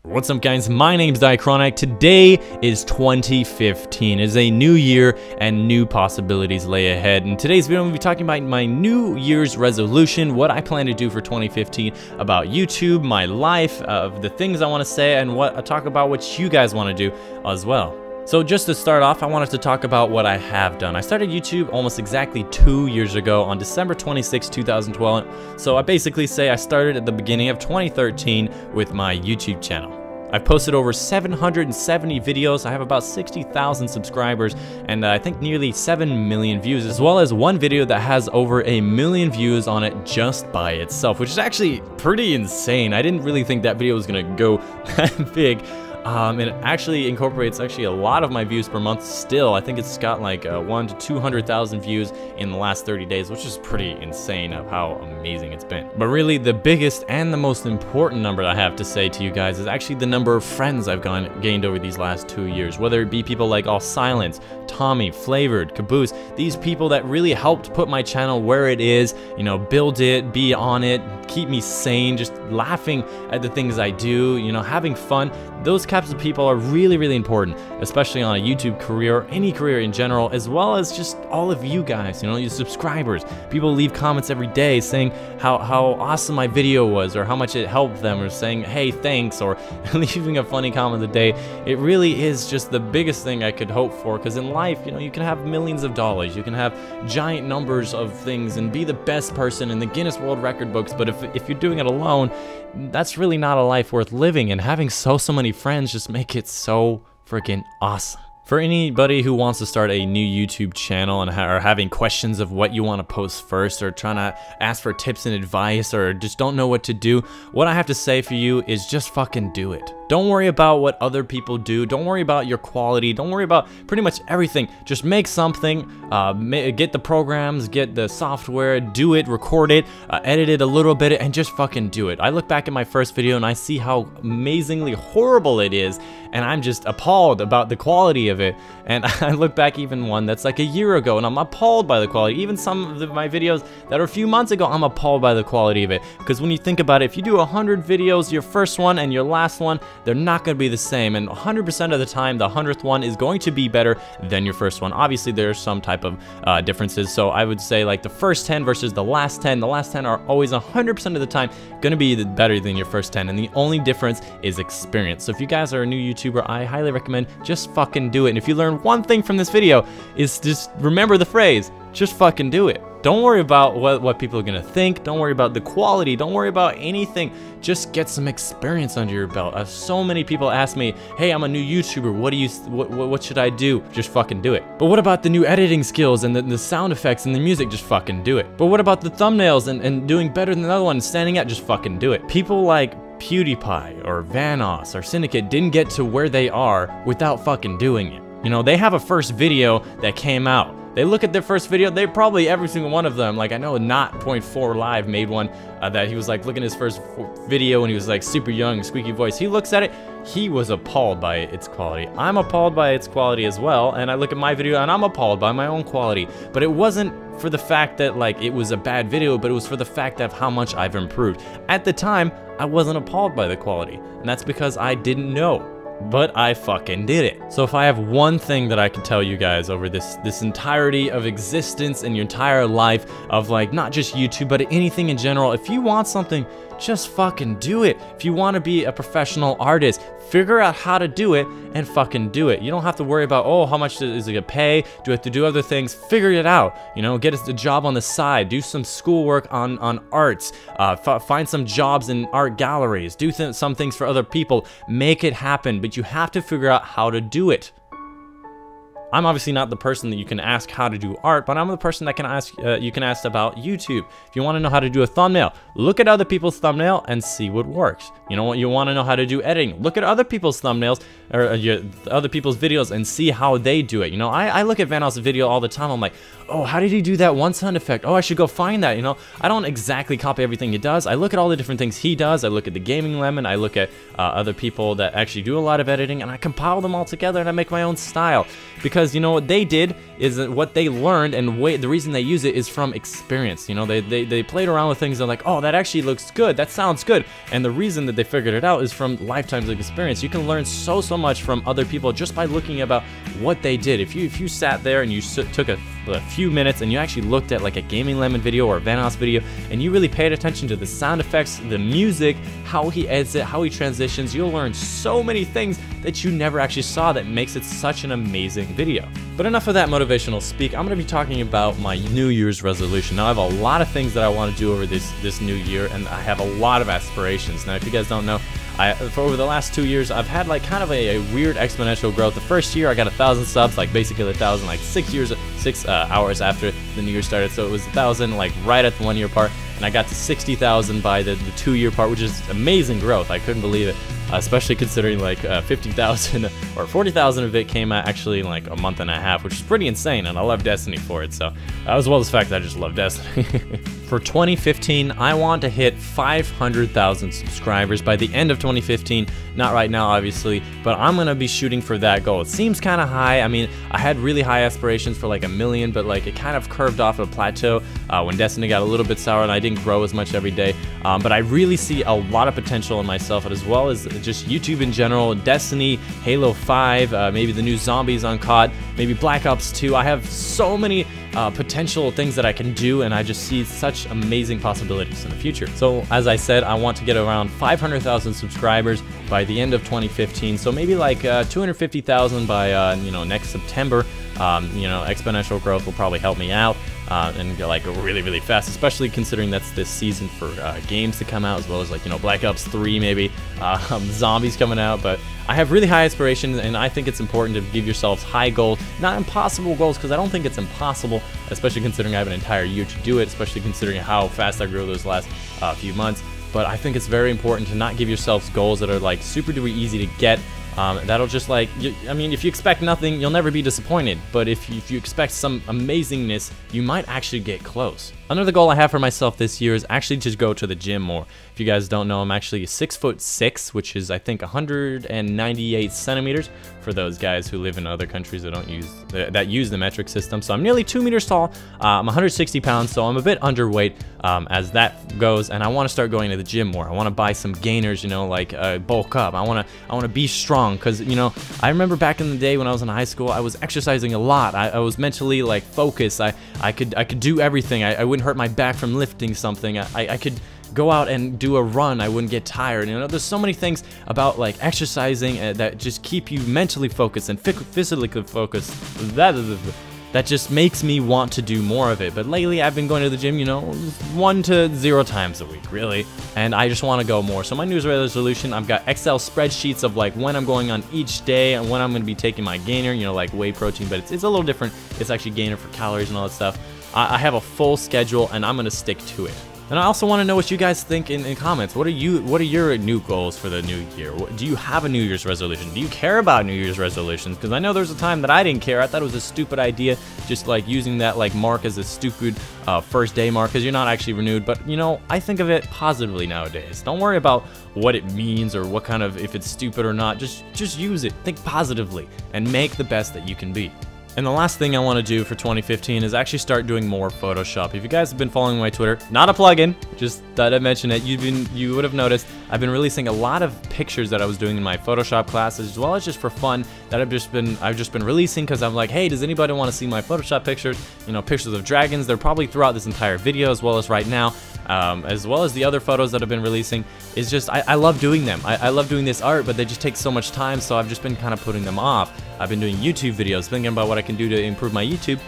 What's up guys, my name's Diachronic. Today is 2015. It is a new year and new possibilities lay ahead. In today's video, I'm going to be talking about my New Year's resolution, what I plan to do for 2015 about YouTube, my life, the things I want to say, and what I talk about what you guys want to do as well. So just to start off, I wanted to talk about what I have done. I started YouTube almost exactly 2 years ago on December 26, 2012. So I basically say I started at the beginning of 2013 with my YouTube channel. I've posted over 770 videos, I have about 60,000 subscribers, and I think nearly 7 million views, as well as one video that has over 1 million views on it just by itself, which is actually pretty insane. I didn't really think that video was gonna go that big. It actually incorporates a lot of my views per month still. I think it's got like 100,000 to 200,000 views in the last 30 days, which is pretty insane of how amazing it's been. But really the biggest and the most important number I have to say to you guys is actually the number of friends I've gained over these last 2 years. Whether it be people like All Silence, Tommy, Flavored, Caboose, these people that really helped put my channel where it is, you know, build it, be on it, keep me sane, just laughing at the things I do, you know, having fun. Those types of people are really, really important, especially on a YouTube career or any career in general, as well as just all of you guys, you know, your subscribers. People leave comments every day saying how awesome my video was or how much it helped them, or saying, hey, thanks, or leaving a funny comment of the day. It really is just the biggest thing I could hope for, because in life, you know, you can have millions of dollars, you can have giant numbers of things and be the best person in the Guinness World Record books, but if you're doing it alone, that's really not a life worth living, and having so many friends just make it so freaking awesome. For anybody who wants to start a new YouTube channel and are having questions of what you want to post first, or trying to ask for tips and advice, or just don't know what to do, what I have to say for you is just fucking do it. Don't worry about what other people do. Don't worry about your quality. Don't worry about pretty much everything. Just make something, get the programs, get the software, do it, record it, edit it a little bit, and just fucking do it. I look back at my first video and I see how amazingly horrible it is, and I'm just appalled about the quality of it. And I look back even one that's like a year ago and I'm appalled by the quality. Even some of my videos that are a few months ago, I'm appalled by the quality of it. Because when you think about it, if you do 100 videos, your first one and your last one, they're not going to be the same, and 100% of the time the 100th one is going to be better than your first one. Obviously there's some type of differences, so I would say like the first 10 versus the last 10 are always 100% of the time going to be better than your first 10, and the only difference is experience. So if you guys are a new YouTuber, I highly recommend just fucking do it. And if you learn one thing from this video, is just remember the phrase, just fucking do it. Don't worry about what people are gonna think. Don't worry about the quality. Don't worry about anything. Just get some experience under your belt. So many people ask me, hey, I'm a new YouTuber. What should I do? Just fucking do it. But what about the new editing skills and the sound effects and the music? Just fucking do it. But what about the thumbnails and doing better than the other one and standing out? Just fucking do it. People like PewDiePie or Vanos or Syndicate didn't get to where they are without fucking doing it. You know, they have a first video that came out. They look at their first video, they probably, every single one of them, like I know Not.4 Live made one that he was like looking at his first video and he was like super young, squeaky voice. He looks at it, he was appalled by its quality. I'm appalled by its quality as well, and I look at my video and I'm appalled by my own quality. But it wasn't for the fact that like it was a bad video, but it was for the fact of how much I've improved. At the time, I wasn't appalled by the quality, and that's because I didn't know. But I fucking did it. So if I have one thing that I can tell you guys over this entirety of existence and your entire life of like not just YouTube but anything in general, if you want something, just fucking do it. If you want to be a professional artist, figure out how to do it and fucking do it. You don't have to worry about, oh, how much is it gonna pay? Do I have to do other things? Figure it out. You know, get a job on the side, do some schoolwork on arts, find some jobs in art galleries, do some things for other people, make it happen, but you have to figure out how to do it. I'm obviously not the person that you can ask how to do art, but I'm the person that can ask, you can ask about YouTube. If you want to know how to do a thumbnail, look at other people's thumbnail and see what works. You know what? You want to know how to do editing, look at other people's thumbnails or other people's videos and see how they do it. You know, I look at Vanos' video all the time. I'm like, oh, how did he do that one sound effect? Oh, I should go find that. You know, I don't exactly copy everything he does. I look at all the different things he does. I look at the Gaming Lemon. I look at other people that actually do a lot of editing, and I compile them all together and I make my own style. Because because, you know, what they did is what they learned, and the reason they use it is from experience. You know, they played around with things and like, oh, that actually looks good, that sounds good, and the reason that they figured it out is from lifetimes of experience. You can learn so much from other people just by looking about what they did. If you sat there and you took a few minutes and you actually looked at like a Gaming Lemon video or a Vanguard video, and you really paid attention to the sound effects, the music, how he edits it, how he transitions, you'll learn so many things that you never actually saw that makes it such an amazing video. But enough of that motivational speak. I'm going to be talking about my New Year's resolution. Now, I have a lot of things that I want to do over this new year, and I have a lot of aspirations. Now, if you guys don't know, for over the last 2 years, I've had like kind of a weird exponential growth. The first year I got 1,000 subs, like basically 1,000, like 6 hours after the new year started. So it was 1,000 like right at the 1 year part, and I got to 60,000 by the 2 year part, which is amazing growth. I couldn't believe it, especially considering like 50,000 or 40,000 of it came out actually in like a month and a half, which is pretty insane, and I love Destiny for it. So as well as the fact that I just love Destiny. For 2015, I want to hit 500,000 subscribers by the end of 2015. Not right now, obviously, but I'm gonna be shooting for that goal. It seems kind of high. I mean, I had really high aspirations for like 1 million, but like it kind of curved off a plateau when Destiny got a little bit sour and I didn't grow as much every day. But I really see a lot of potential in myself, as well as just YouTube in general, Destiny, Halo 5, maybe the new Zombies on COD, maybe Black Ops 2. I have so many potential things that I can do, and I just see such amazing possibilities in the future. So as I said, I want to get around 500,000 subscribers by the end of 2015. So maybe like 250,000 by you know, next September. You know, exponential growth will probably help me out and go like really fast, especially considering that's this season for games to come out, as well as like, you know, Black Ops 3 maybe, Zombies coming out. But I have really high aspirations, and I think it's important to give yourselves high goals, not impossible goals, because I don't think it's impossible, especially considering I have an entire year to do it, especially considering how fast I grew those last few months. But I think it's very important to not give yourselves goals that are like super duper easy to get. That'll just like, I mean, if you expect nothing, you'll never be disappointed. But if you expect some amazingness, you might actually get close. Another goal I have for myself this year is actually to go to the gym more. If you guys don't know, I'm actually 6'6", which is I think 198 centimeters for those guys who live in other countries that use the metric system. So I'm nearly 2 meters tall. I'm 160 pounds, so I'm a bit underweight as that goes. And I want to start going to the gym more. I want to buy some gainers, you know, like bulk up. I want to be strong, because, you know, I remember back in the day when I was in high school, I was exercising a lot. I was mentally like focused. I could do everything. I wouldn't hurt my back from lifting something. I could go out and do a run. I wouldn't get tired. You know, there's so many things about like exercising that just keep you mentally focused and physically focused. That just makes me want to do more of it. But lately I've been going to the gym, you know, 1 to 0 times a week, really. And I just want to go more. So my New Year's resolution, I've got Excel spreadsheets of like when I'm going on each day and when I'm going to be taking my gainer, you know, like whey protein, but it's a little different. It's actually gainer for calories and all that stuff. I have a full schedule, and I'm going to stick to it. And I also want to know what you guys think in comments. What are your new goals for the new year? Do you have a New Year's resolution? Do you care about New Year's resolutions? Because I know there's a time that I didn't care. I thought it was a stupid idea, just like using that like mark as a stupid first day mark, because you're not actually renewed. But you know, I think of it positively nowadays. Don't worry about what it means or what kind of, if it's stupid or not. Just use it. Think positively and make the best that you can be. And the last thing I want to do for 2015 is actually start doing more Photoshop. If you guys have been following my Twitter, not a plugin, just thought I'd mention it. You would have noticed I've been releasing a lot of pictures that I was doing in my Photoshop classes, as well as just for fun, that I've just been releasing, because I'm like, hey, does anybody want to see my Photoshop pictures? You know, pictures of dragons. They're probably throughout this entire video, as well as right now, as well as the other photos that I've been releasing. It's just, I love doing them. I love doing this art, but they just take so much time, so I've just been kind of putting them off. I've been doing YouTube videos, thinking about what I can do to improve my YouTube,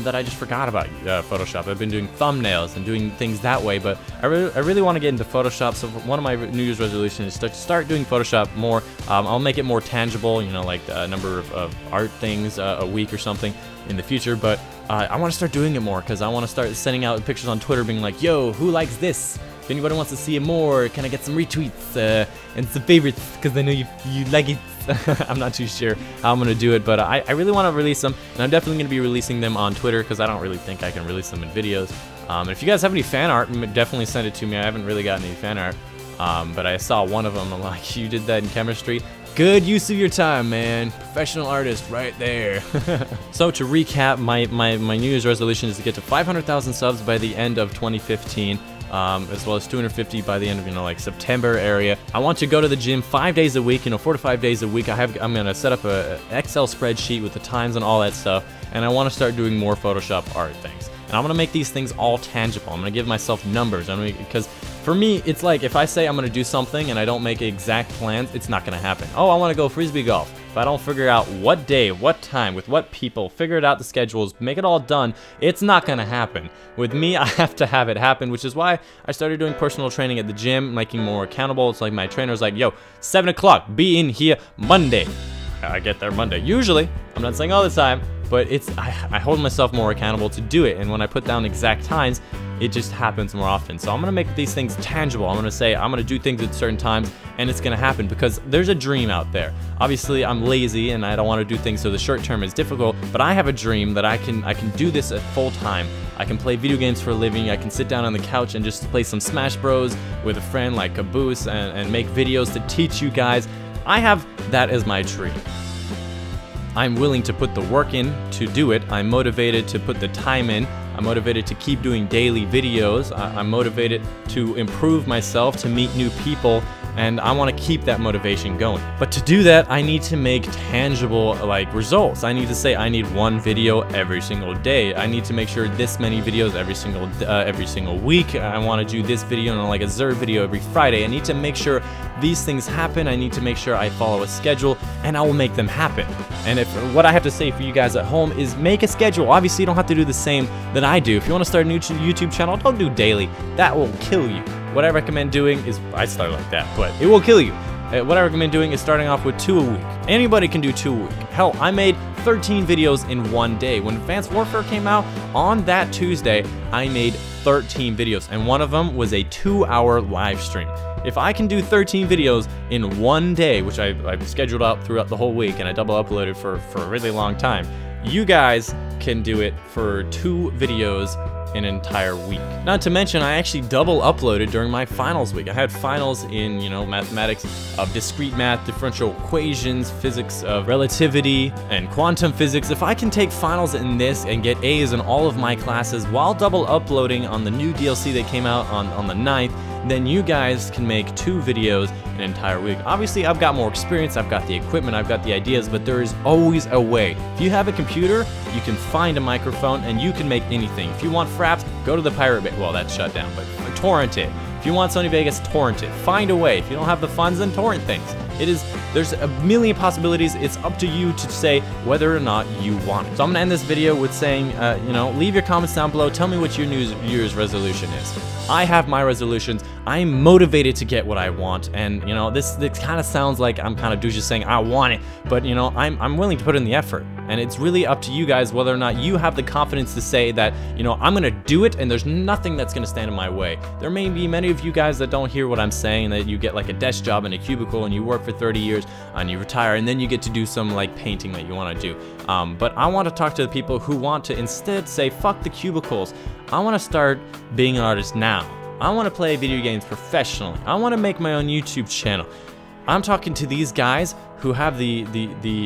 that I just forgot about Photoshop. I've been doing thumbnails and doing things that way, but I really want to get into Photoshop. So one of my New Year's resolutions is to start doing Photoshop more. I'll make it more tangible, you know, like a number of art things a week or something in the future, but I want to start doing it more, because I want to start sending out pictures on Twitter being like, yo, who likes this? If anybody wants to see it more, can I get some retweets and some favorites, because I know you like it. I'm not too sure how I'm going to do it, but I really want to release them, and I'm definitely going to be releasing them on Twitter, because I don't really think I can release them in videos. And if you guys have any fan art, definitely send it to me. I haven't really gotten any fan art. But I saw one of them, I'm like, you did that in chemistry? Good use of your time, man. Professional artist right there. So to recap, my New Year's resolution is to get to 500,000 subs by the end of 2015. As well as 250 by the end of, like September area. I want to go to the gym 5 days a week, 4 to 5 days a week. I'm gonna set up a Excel spreadsheet with the times and all that stuff, and I want to start doing more Photoshop art things. And I'm gonna make these things all tangible. I'm gonna give myself numbers. Because for me, it's like if I say I'm gonna do something and I don't make exact plans, it's not gonna happen. Oh, I want to go frisbee golf. If I don't figure out what day, what time, with what people, figure it out the schedules, make it all done, it's not gonna happen. With me, I have to have it happen, which is why I started doing personal training at the gym, making more accountable. It's like my trainer's like, yo, 7 o'clock, be in here Monday. I get there Monday. Usually, I'm not saying all the time, but I hold myself more accountable to do it, and when I put down exact times, it just happens more often. So I'm gonna make these things tangible. I'm gonna say I'm gonna do things at certain times, and it's gonna happen because there's a dream out there. Obviously, I'm lazy and I don't want to do things, so the short term is difficult, but I have a dream that I can do this at full time. I can play video games for a living. I can sit down on the couch and just play some Smash Bros with a friend like Caboose and make videos to teach you guys. I have that as my dream. I'm willing to put the work in to do it. I'm motivated to put the time in. I'm motivated to keep doing daily videos. I'm motivated to improve myself, to meet new people, and I want to keep that motivation going. But to do that, I need to make tangible results. I need to say I need one video every single day. I need to make sure this many videos every single week. I want to do this video and like a Zer video every Friday. I need to make sure these things happen. I need to make sure I follow a schedule, and I will make them happen. And what I have to say for you guys at home is make a schedule. Obviously, you don't have to do the same that I do. If you want to start a new YouTube channel, don't do daily. That will kill you. What I recommend doing is, I start like that, but it will kill you. What I recommend doing is starting off with 2 a week. Anybody can do 2 a week. Hell, I made 13 videos in one day. When Advanced Warfare came out, on that Tuesday, I made 13 videos, and one of them was a 2-hour live stream. If I can do 13 videos in one day, which I've scheduled out throughout the whole week, and I double uploaded for a really long time, you guys can do it for 2 videos an entire week. Not to mention, I actually double uploaded during my finals week. I had finals in, mathematics of discrete math, differential equations, physics of relativity, and quantum physics. If I can take finals in this and get A's in all of my classes while double uploading on the new DLC that came out on the 9th, then you guys can make 2 videos an entire week. Obviously, I've got more experience, I've got the equipment, I've got the ideas, but there is always a way. If you have a computer, you can find a microphone and you can make anything. If you want fraps, go to the Pirate Bay. Well, that's shut down, but torrent it. If you want Sony Vegas, torrent it. Find a way. If you don't have the funds, then torrent things. There's a million possibilities. It's up to you to say whether or not you want it. So I'm gonna end this video with saying, leave your comments down below. Tell me what your New Year's resolution is. I have my resolutions. I'm motivated to get what I want, and this kind of sounds like I'm kind of just saying I want it, but I'm willing to put in the effort, and it's really up to you guys whether or not you have the confidence to say that I'm gonna do it, and there's nothing that's gonna stand in my way. There may be many of you guys that don't hear what I'm saying, that you get like a desk job in a cubicle and you work for 30 years and you retire, and then you get to do some painting that you want to do. But I want to talk to the people who want to instead say fuck the cubicles. I want to start being an artist now. I want to play video games professionally. I want to make my own YouTube channel. I'm talking to these guys who have the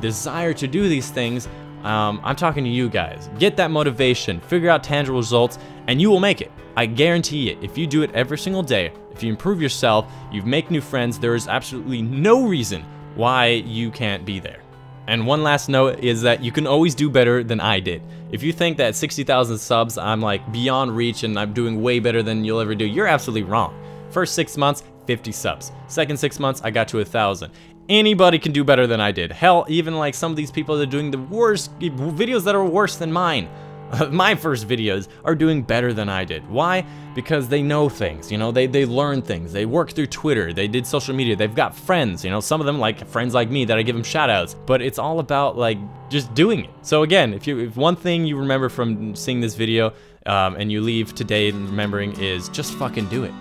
desire to do these things. I'm talking to you guys. Get that motivation, figure out tangible results, and you will make it. I guarantee it. If you do it every single day, if you improve yourself, you make new friends, there is absolutely no reason why you can't be there. And one last note is that you can always do better than I did. If you think that 60,000 subs, I'm beyond reach and I'm doing way better than you'll ever do, you're absolutely wrong. First 6 months, 50 subs. Second 6 months, I got to 1,000. Anybody can do better than I did. Hell, even some of these people that are doing the worst videos that are worse than mine. My first videos are doing better than I did. Why? Because they know things, they learn things, they work through Twitter, they did social media, they've got friends, some of them friends like me that I give them shout outs, but it's all about just doing it. So again, if one thing you remember from seeing this video and you leave today remembering is just fucking do it.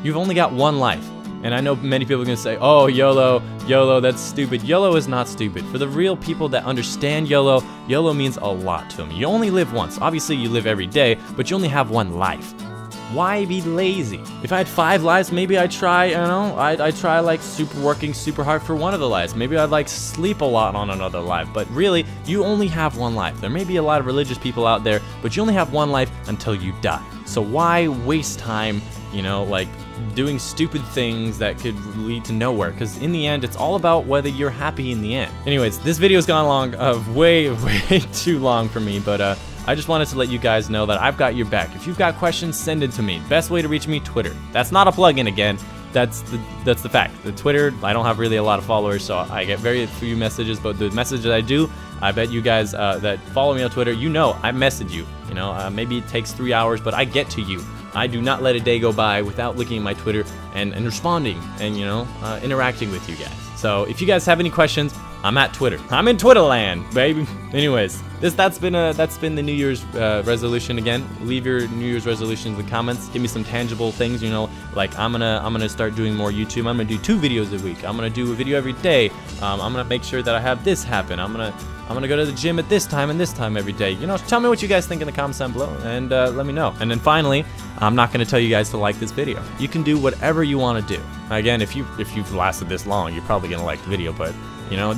You've only got one life. And I know many people are gonna say, oh, YOLO, that's stupid. YOLO is not stupid. For the real people that understand YOLO, YOLO means a lot to them. You only live once. Obviously, you live every day, but you only have one life. Why be lazy? If I had 5 lives, maybe I'd try, I'd try like working super hard for one of the lives. Maybe I'd like sleep a lot on another life. But really, you only have 1 life. There may be a lot of religious people out there, but you only have 1 life until you die. So why waste time, like doing stupid things that could lead to nowhere? Because in the end, it's all about whether you're happy in the end. Anyways, this video's gone long, way too long for me, but I just wanted to let you guys know that I've got your back. If you've got questions, send it to me. Best way to reach me, Twitter. That's not a plugin again. That's the fact. The Twitter, I don't have really a lot of followers, so I get very few messages, but the messages I do, I bet you guys that follow me on Twitter, I message you. Maybe it takes 3 hours, but I get to you. I do not let a day go by without looking at my Twitter and responding and, interacting with you guys. So if you guys have any questions, I'm at Twitter. I'm in Twitterland, baby. Anyways, that's been the New Year's resolution again. Leave your New Year's resolutions in the comments. Give me some tangible things, like I'm gonna start doing more YouTube. I'm gonna do 2 videos a week. I'm gonna do a video every day. I'm gonna make sure that I have this happen. I'm gonna go to the gym at this time and this time every day. Tell me what you guys think in the comments down below and let me know. And then finally, I'm not gonna tell you guys to like this video. You can do whatever you want to do. Again, if you've lasted this long, you're probably gonna like the video, but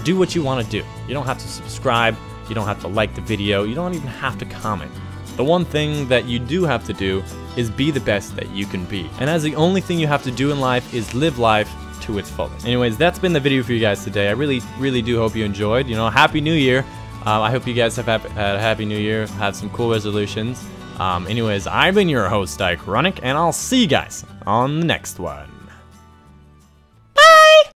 do what you want to do. You don't have to subscribe. You don't have to like the video. You don't even have to comment. The one thing that you do have to do is be the best that you can be. And as the only thing you have to do in life is live life to its fullest. Anyways, that's been the video for you guys today. I really do hope you enjoyed. Happy New Year. I hope you guys have had a happy New Year. Had some cool resolutions. Anyways, I've been your host, Ironic, and I'll see you guys on the next one.